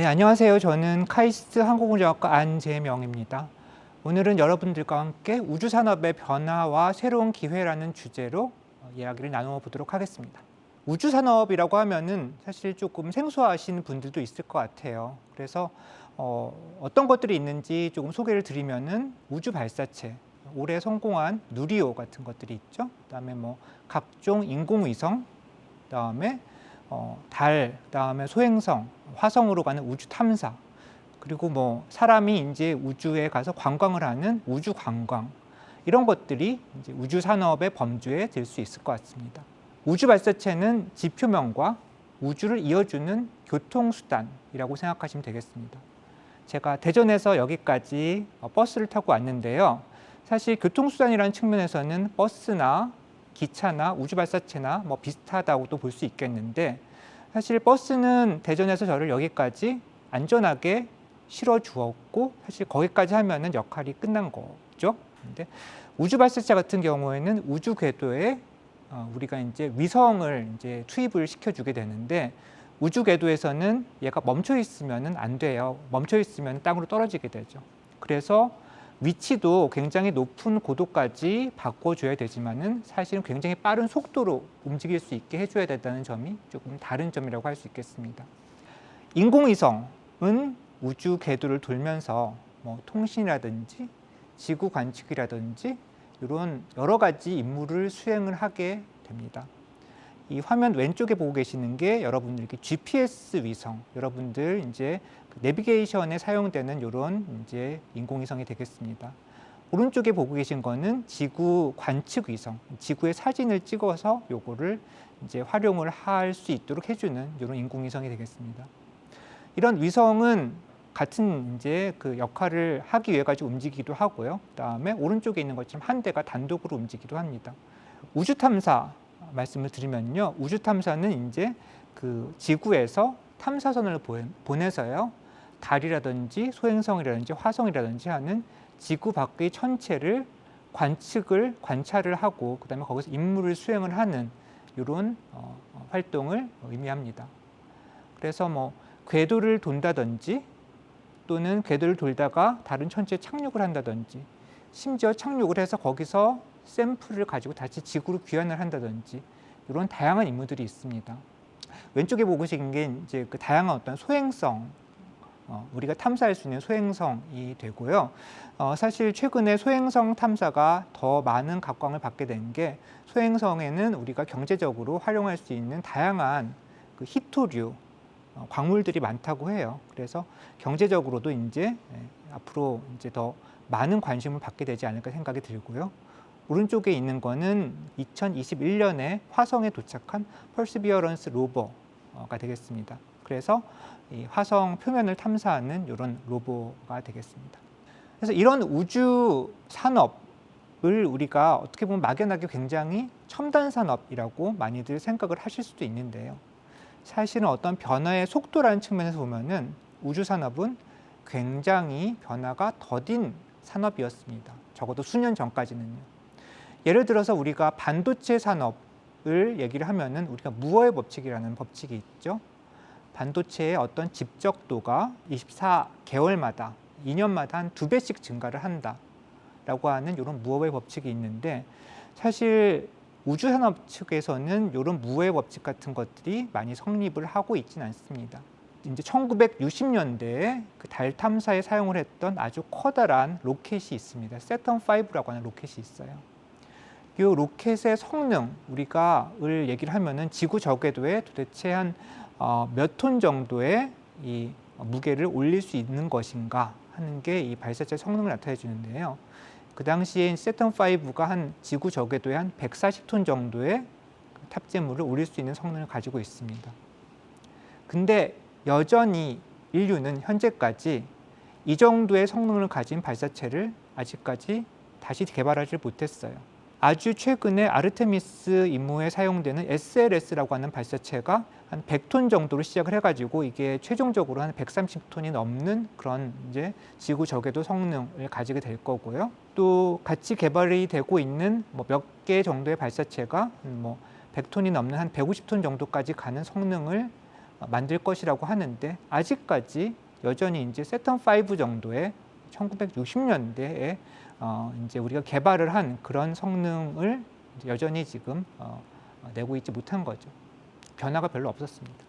안녕하세요. 저는 카이스트 항공우주학과 안재명입니다. 오늘은 여러분들과 함께 우주산업의 변화와 새로운 기회라는 주제로 이야기를 나누어 보도록 하겠습니다. 우주산업이라고 하면은 사실 조금 생소하신 분들도 있을 것 같아요. 그래서 어떤 것들이 있는지 조금 소개를 드리면은 우주 발사체, 올해 성공한 누리호 같은 것들이 있죠. 그다음에 뭐 각종 인공위성, 그다음에 달, 그다음에 소행성, 화성으로 가는 우주 탐사, 그리고 뭐 사람이 이제 우주에 가서 관광을 하는 우주 관광, 이런 것들이 이제 우주 산업의 범주에 들 수 있을 것 같습니다. 우주 발사체는 지표면과 우주를 이어주는 교통수단이라고 생각하시면 되겠습니다. 제가 대전에서 여기까지 버스를 타고 왔는데요. 사실 교통수단이라는 측면에서는 버스나 기차나 우주 발사체나 뭐 비슷하다고도 볼 수 있겠는데, 사실 버스는 대전에서 저를 여기까지 안전하게 실어 주었고, 사실 거기까지 하면은 역할이 끝난 거죠. 근데 우주 발사체 같은 경우에는 우주 궤도에 우리가 이제 위성을 이제 투입을 시켜주게 되는데, 우주 궤도에서는 얘가 멈춰 있으면은 안 돼요. 멈춰 있으면 땅으로 떨어지게 되죠. 그래서 위치도 굉장히 높은 고도까지 바꿔줘야 되지만은 사실은 굉장히 빠른 속도로 움직일 수 있게 해줘야 된다는 점이 조금 다른 점이라고 할 수 있겠습니다. 인공위성은 우주 궤도를 돌면서 뭐 통신이라든지 지구 관측이라든지 이런 여러 가지 임무를 수행을 하게 됩니다. 이 화면 왼쪽에 보고 계시는 게 여러분들 GPS 위성, 여러분들 이제 내비게이션에 사용되는 이런 이제 인공위성이 되겠습니다. 오른쪽에 보고 계신 거는 지구 관측 위성, 지구의 사진을 찍어서 요거를 이제 활용을 할 수 있도록 해주는 이런 인공위성이 되겠습니다. 이런 위성은 같은 이제 그 역할을 하기 위해 가지고 움직이기도 하고요. 그다음에 오른쪽에 있는 것처럼 한 대가 단독으로 움직이기도 합니다. 우주 탐사 말씀을 드리면요, 우주 탐사는 이제 그 지구에서 탐사선을 보내서요, 달이라든지 소행성이라든지 화성이라든지 하는 지구 밖의 천체를 관찰을 하고, 그다음에 거기서 임무를 수행을 하는 이런 활동을 의미합니다. 그래서 뭐 궤도를 돈다든지, 또는 궤도를 돌다가 다른 천체에 착륙을 한다든지, 심지어 착륙을 해서 거기서 샘플을 가지고 다시 지구로 귀환을 한다든지, 이런 다양한 임무들이 있습니다. 왼쪽에 보고 계신 게 이제 그 다양한 어떤 소행성, 우리가 탐사할 수 있는 소행성이 되고요. 사실 최근에 소행성 탐사가 더 많은 각광을 받게 된 게, 소행성에는 우리가 경제적으로 활용할 수 있는 다양한 그 희토류, 광물들이 많다고 해요. 그래서 경제적으로도 이제 앞으로 이제 더 많은 관심을 받게 되지 않을까 생각이 들고요. 오른쪽에 있는 거는 2021년에 화성에 도착한 퍼시비어런스 로버가 되겠습니다. 그래서 이 화성 표면을 탐사하는 이런 로버가 되겠습니다. 그래서 이런 우주 산업을 우리가 어떻게 보면 막연하게 굉장히 첨단 산업이라고 많이들 생각을 하실 수도 있는데요. 사실은 어떤 변화의 속도라는 측면에서 보면은 우주 산업은 굉장히 변화가 더딘 산업이었습니다. 적어도 수년 전까지는요. 예를 들어서 우리가 반도체 산업을 얘기를 하면은 우리가 무어의 법칙이라는 법칙이 있죠. 반도체의 어떤 집적도가 24개월마다, 2년마다 한 2배씩 증가를 한다라고 하는 이런 무어의 법칙이 있는데, 사실 우주산업 측에서는 이런 무어의 법칙 같은 것들이 많이 성립을 하고 있지는 않습니다. 이제 1960년대에 그 달 탐사에 사용을 했던 아주 커다란 로켓이 있습니다. 세턴 5라고 하는 로켓이 있어요. 이 로켓의 성능, 우리가 얘기를 하면은 지구 저궤도에 도대체 한 몇 톤 정도의 이 무게를 올릴 수 있는 것인가 하는 게 이 발사체 성능을 나타내 주는데요. 그 당시에 세턴 5가 한 지구 저궤도에 한 140톤 정도의 탑재물을 올릴 수 있는 성능을 가지고 있습니다. 근데 여전히 인류는 현재까지 이 정도의 성능을 가진 발사체를 아직까지 다시 개발하지 못했어요. 아주 최근에 아르테미스 임무에 사용되는 SLS라고 하는 발사체가 한 100톤 정도로 시작을 해가지고 이게 최종적으로 한 130톤이 넘는 그런 이제 지구 저궤도 성능을 가지게 될 거고요. 또 같이 개발이 되고 있는 뭐 몇 개 정도의 발사체가 뭐 100톤이 넘는 한 150톤 정도까지 가는 성능을 만들 것이라고 하는데 아직까지 여전히 이제 세턴 5 정도의 1960년대에 이제 우리가 개발을 한 그런 성능을 여전히 지금 내고 있지 못한 거죠. 변화가 별로 없었습니다.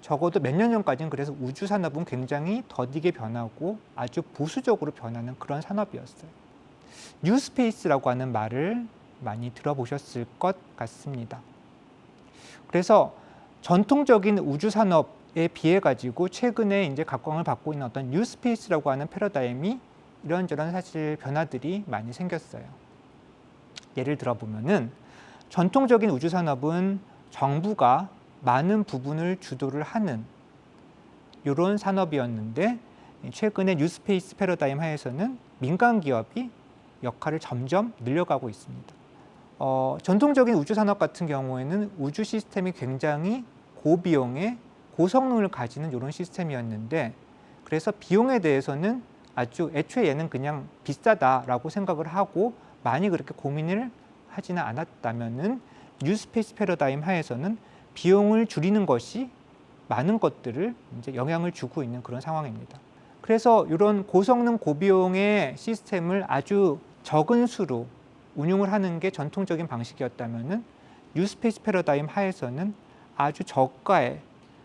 적어도 몇 년 전까지는 그래서 우주 산업은 굉장히 더디게 변하고 아주 보수적으로 변하는 그런 산업이었어요. 뉴스페이스라고 하는 말을 많이 들어보셨을 것 같습니다. 그래서 전통적인 우주 산업에 비해 가지고 최근에 이제 각광을 받고 있는 어떤 뉴스페이스라고 하는 패러다임이 이런저런 사실 변화들이 많이 생겼어요. 예를 들어 보면은 전통적인 우주 산업은 정부가 많은 부분을 주도를 하는 이런 산업이었는데 최근에 뉴스페이스 패러다임 하에서는 민간 기업이 역할을 점점 늘려가고 있습니다. 전통적인 우주 산업 같은 경우에는 우주 시스템이 굉장히 고비용의 고성능을 가지는 이런 시스템이었는데 그래서 비용에 대해서는 아주 애초에 얘는 그냥 비싸다라고 생각을 하고 많이 그렇게 고민을 하지는 않았다면은 뉴스페이스 패러다임 하에서는 비용을 줄이는 것이 많은 것들을 이제 영향을 주고 있는 그런 상황입니다. 그래서 이런 고성능 고비용의 시스템을 아주 적은 수로 운용을 하는 게 전통적인 방식이었다면은 뉴스페이스 패러다임 하에서는 아주 저가의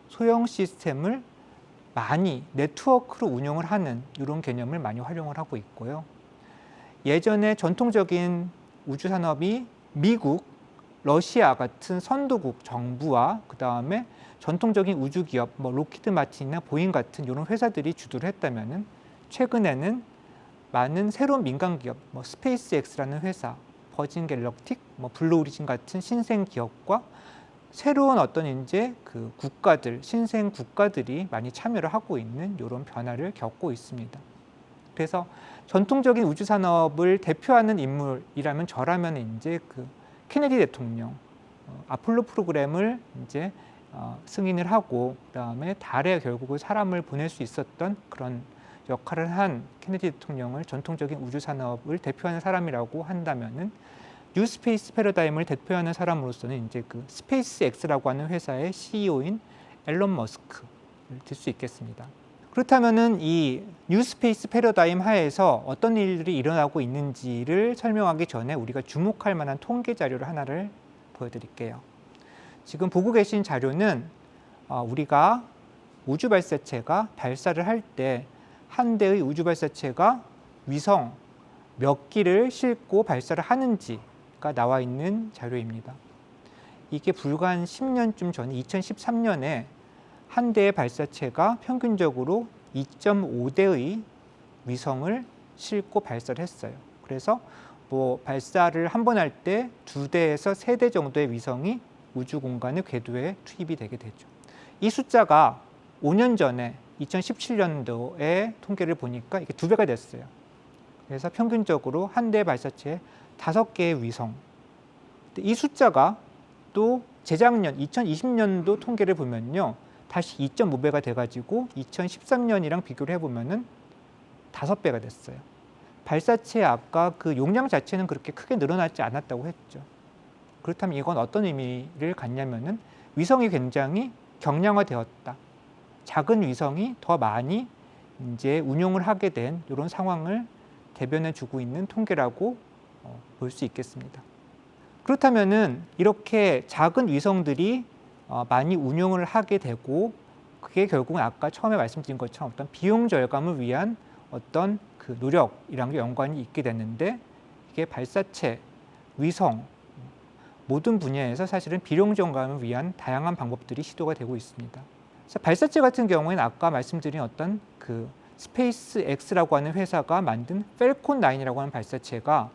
소형 시스템을 많이 네트워크로 운영을 하는 이런 개념을 많이 활용을 하고 있고요. 예전에 전통적인 우주 산업이 미국, 러시아 같은 선도국 정부와 그 다음에 전통적인 우주 기업, 로키드 마틴이나 보잉 같은 이런 회사들이 주도를 했다면은 최근에는 많은 새로운 민간 기업, 스페이스X라는 회사, 버진 갤럭틱, 블루 오리진 같은 신생 기업과 새로운 어떤 이제 그 국가들, 신생 국가들이 많이 참여를 하고 있는 이런 변화를 겪고 있습니다. 그래서 전통적인 우주 산업을 대표하는 인물이라면 저라면 이제 그 케네디 대통령, 아폴로 프로그램을 이제 승인을 하고 그다음에 달에 결국은 사람을 보낼 수 있었던 그런 역할을 한 케네디 대통령을 전통적인 우주 산업을 대표하는 사람이라고 한다면은 뉴스페이스 패러다임을 대표하는 사람으로서는 이제 그 스페이스X라고 하는 회사의 CEO인 앨런 머스크를 들 수 있겠습니다. 그렇다면은 이 뉴스페이스 패러다임 하에서 어떤 일들이 일어나고 있는지를 설명하기 전에 우리가 주목할 만한 통계 자료를 하나를 보여드릴게요. 지금 보고 계신 자료는 우리가 우주 발사체가 발사를 할 때 한 대의 우주 발사체가 위성 몇 기를 싣고 발사를 하는지가 나와 있는 자료입니다. 이게 불과 한 10년쯤 전에 2013년에 한 대의 발사체가 평균적으로 2.5대의 위성을 싣고 발사를 했어요. 그래서 발사를 한 번 할 때 2대에서 3대 정도의 위성이 우주 공간의 궤도에 투입이 되게 되죠. 이 숫자가 5년 전에 2017년도에 통계를 보니까 이게 2배가 됐어요. 그래서 평균적으로 한 대 발사체에 5개의 위성. 이 숫자가 또 재작년 2020년도 통계를 보면요. 다시 2.5배가 돼가지고 2013년이랑 비교를 해보면은 5배가 됐어요. 발사체 아까 그 용량 자체는 그렇게 크게 늘어나지 않았다고 했죠. 그렇다면 이건 어떤 의미를 갖냐면은 위성이 굉장히 경량화되었다. 작은 위성이 더 많이 이제 운용을 하게 된 이런 상황을 대변해 주고 있는 통계라고 볼 수 있겠습니다. 그렇다면은 이렇게 작은 위성들이 많이 운용을 하게 되고 그게 결국은 아까 처음에 말씀드린 것처럼 어떤 비용 절감을 위한 어떤 그 노력이랑 연관이 있게 됐는데 이게 발사체, 위성 모든 분야에서 사실은 비용 절감을 위한 다양한 방법들이 시도가 되고 있습니다. 발사체 같은 경우에는 아까 말씀드린 어떤 그 스페이스X라고 하는 회사가 만든 펠콘 9이라고 하는 발사체가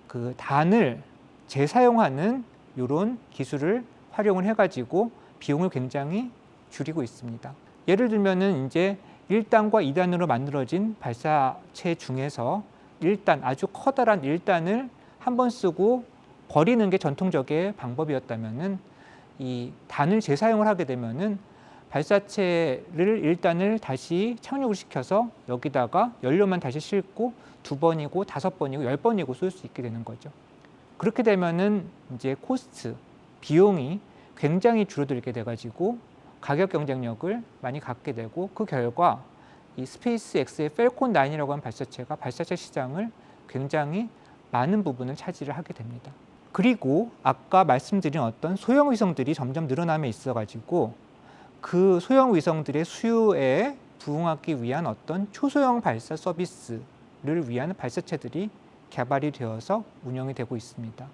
그 단을 재사용하는 이런 기술을 활용을 해가지고 비용을 굉장히 줄이고 있습니다. 예를 들면은 이제 1단과 2단으로 만들어진 발사체 중에서 1단, 아주 커다란 1단을 한 번 쓰고 버리는 게 전통적인 방법이었다면은 이 단을 재사용을 하게 되면은 발사체를 1단을 다시 착륙을 시켜서 여기다가 연료만 다시 싣고 2번이고 5번이고 10번이고 쏠 수 있게 되는 거죠. 그렇게 되면은 이제 코스트, 비용이 굉장히 줄어들게 돼가지고 가격 경쟁력을 많이 갖게 되고 그 결과 이 스페이스X의 펠콘 9이라고 하는 발사체가 발사체 시장을 굉장히 많은 부분을 차지를 하게 됩니다. 그리고 아까 말씀드린 어떤 소형 위성들이 점점 늘어남에 있어 가지고 그 소형 위성들의 수요에 부응하기 위한 어떤 초소형 발사 서비스를 위한 발사체들이 개발이 되어서 운영이 되고 있습니다.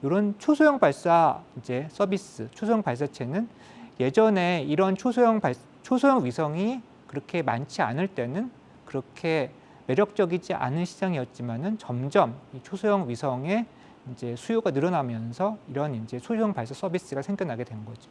이런 초소형 발사 서비스, 초소형 발사체는 예전에 이런 초소형 위성이 그렇게 많지 않을 때는 그렇게 매력적이지 않은 시장이었지만은 점점 이 초소형 위성의 수요가 늘어나면서 이런 소형 발사 서비스가 생겨나게 된 거죠.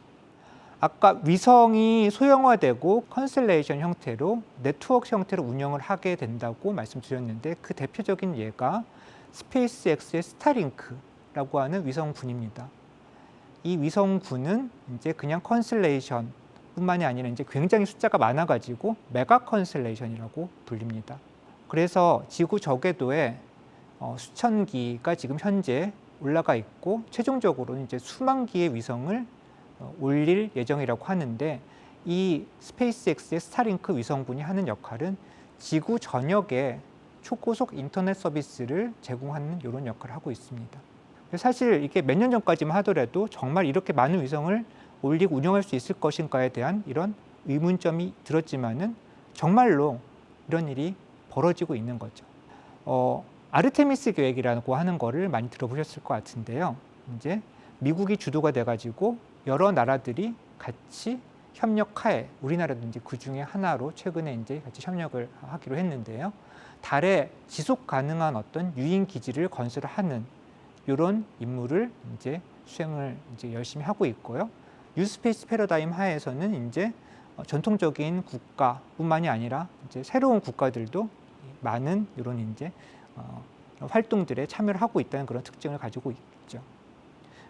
아까 위성이 소형화되고 컨스텔레이션 형태로 네트워크 형태로 운영을 하게 된다고 말씀드렸는데 그 대표적인 예가 스페이스X의 스타링크라고 하는 위성군입니다. 이 위성군은 그냥 컨스텔레이션 뿐만이 아니라 굉장히 숫자가 많아가지고 메가 컨스텔레이션이라고 불립니다. 그래서 지구 저궤도에 수천 기가 지금 현재 올라가 있고 최종적으로는 수만 기의 위성을 올릴 예정이라고 하는데 이 스페이스X의 스타링크 위성군이 하는 역할은 지구 전역에 초고속 인터넷 서비스를 제공하는 이런 역할을 하고 있습니다. 사실 이게 몇 년 전까지만 하더라도 정말 이렇게 많은 위성을 올리고 운영할 수 있을 것인가에 대한 이런 의문점이 들었지만은 정말로 이런 일이 벌어지고 있는 거죠. 아르테미스 계획이라고 하는 거를 많이 들어보셨을 것 같은데요. 미국이 주도가 돼가지고 여러 나라들이 같이 협력하에 우리나라도 그 중에 하나로 최근에 같이 협력을 하기로 했는데요. 달에 지속 가능한 어떤 유인 기지를 건설을 하는 이런 임무를 수행을 열심히 하고 있고요. 뉴스페이스 패러다임 하에서는 전통적인 국가뿐만이 아니라 새로운 국가들도 많은 이런 활동들에 참여를 하고 있다는 그런 특징을 가지고 있죠.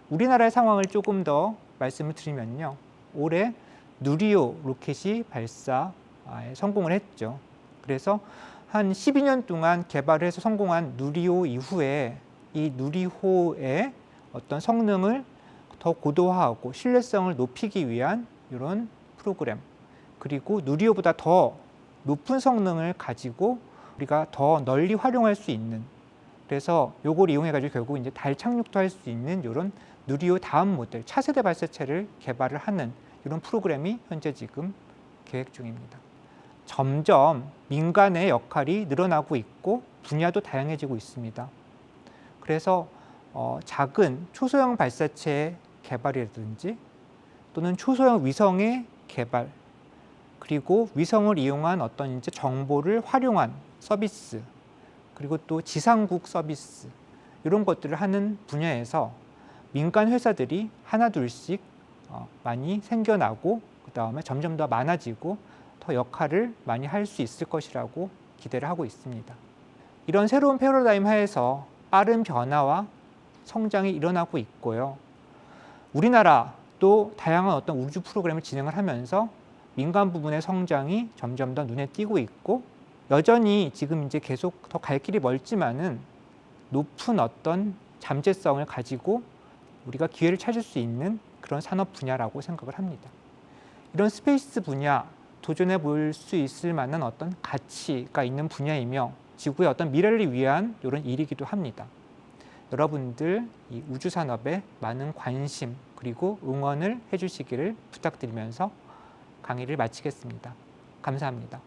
우리나라의 상황을 조금 더 말씀을 드리면요. 올해 누리호 로켓이 발사에 성공을 했죠. 그래서 한 12년 동안 개발을 해서 성공한 누리호 이후에 이 누리호의 어떤 성능을 더 고도화하고 신뢰성을 높이기 위한 이런 프로그램, 그리고 누리호보다 더 높은 성능을 가지고 우리가 더 널리 활용할 수 있는, 그래서 요걸 이용해 가지고 결국 달 착륙도 할 수 있는 이런 누리호 다음 모델 차세대 발사체를 개발을 하는 이런 프로그램이 현재 지금 계획 중입니다. 점점 민간의 역할이 늘어나고 있고 분야도 다양해지고 있습니다. 그래서 작은 초소형 발사체 개발이라든지 또는 초소형 위성의 개발, 그리고 위성을 이용한 어떤 정보를 활용한 서비스, 그리고 또 지상국 서비스, 이런 것들을 하는 분야에서 민간 회사들이 하나 둘씩 많이 생겨나고 그다음에 점점 더 많아지고 더 역할을 많이 할 수 있을 것이라고 기대를 하고 있습니다. 이런 새로운 패러다임 하에서 빠른 변화와 성장이 일어나고 있고요. 우리나라도 다양한 어떤 우주 프로그램을 진행을 하면서 민간 부분의 성장이 점점 더 눈에 띄고 있고, 여전히 지금 계속 더 갈 길이 멀지만은 높은 어떤 잠재성을 가지고 우리가 기회를 찾을 수 있는 그런 산업 분야라고 생각을 합니다. 이런 스페이스 분야, 도전해 볼 수 있을 만한 어떤 가치가 있는 분야이며 지구의 어떤 미래를 위한 이런 일이기도 합니다. 여러분들 이 우주 산업에 많은 관심 그리고 응원을 해주시기를 부탁드리면서 강의를 마치겠습니다. 감사합니다.